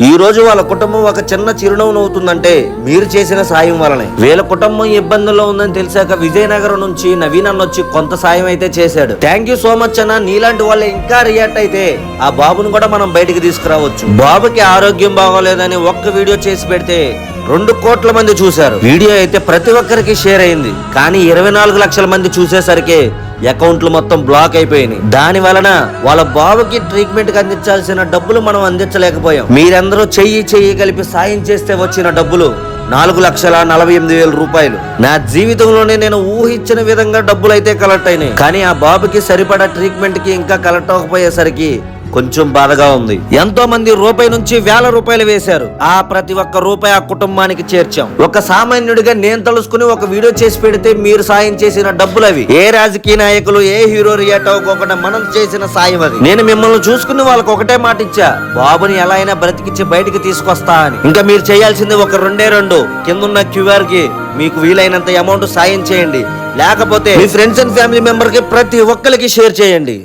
ఈ రోజు వాళ్ళ కుటుంబం ఒక చిన్న చిరునవ్వు అవుతుందంటే మీరు చేసిన సాయం వలనే. వీళ్ళ కుటుంబం ఇబ్బందుల్లో ఉందని తెలిసాక విజయనగరం నుంచి నవీన్ అన్న వచ్చి కొంత సాయం అయితే చేశాడు. థ్యాంక్ యూ సో మచ్ అన్న. నీలాంటి వాళ్ళు ఇంకా రియాక్ట్ అయితే ఆ బాబును కూడా మనం బయటికి తీసుకురావచ్చు. బాబుకి ఆరోగ్యం బాగోలేదని ఒక్క వీడియో చేసి పెడితే 2 కోట్ల మంది చూశారు. వీడియో అయితే ప్రతి ఒక్కరికి షేర్ అయింది. కానీ 24 లక్షల మంది చూసేసరికి అకౌంట్లు మొత్తం బ్లాక్ అయిపోయినాయి. దాని వలన వాళ్ళ బాబుకి ట్రీట్మెంట్ కి అందించాల్సిన డబ్బులు మనం అందించలేకపోయాం. మీరందరూ చెయ్యి కలిపి సాయం చేస్తే వచ్చిన డబ్బులు 4,48,000 రూపాయలు. నా జీవితంలోనే నేను ఊహించిన విధంగా డబ్బులు అయితే కలెక్ట్ అయినాయి. కానీ ఆ బాబుకి సరిపడా ట్రీట్మెంట్ కి ఇంకా కలెక్ట్ అవ్వకపోయేసరికి కొంచెం బాధగా ఉంది. ఎంతో మంది రూపాయి నుంచి వేల రూపాయలు వేశారు. ఆ ప్రతి ఒక్క రూపాయి ఆ కుటుంబానికి చేర్చాం. ఒక సామాన్యుడిగా నేను తలుసుకుని ఒక వీడియో చేసి పెడితే మీరు సాయం చేసిన డబ్బులు అవి. ఏ రాజకీయ నాయకులు ఏ హీరో రియాక్ట్ అవ్వకుండా మనం చేసిన సాయం అది. నేను మిమ్మల్ని చూసుకుని వాళ్ళకి ఒకటే మాట ఇచ్చా, బాబుని ఎలా అయినా బ్రతికిచ్చి బయటికి తీసుకొస్తా అని. ఇంకా మీరు చేయాల్సింది ఒక 2 కిందున్న క్యూఆర్ కి మీకు వీలైనంత అమౌంట్ సాయం చేయండి. లేకపోతే మీ ఫ్రెండ్స్ అండ్ ఫ్యామిలీ మెంబర్ కి ప్రతి ఒక్కరికి షేర్ చేయండి.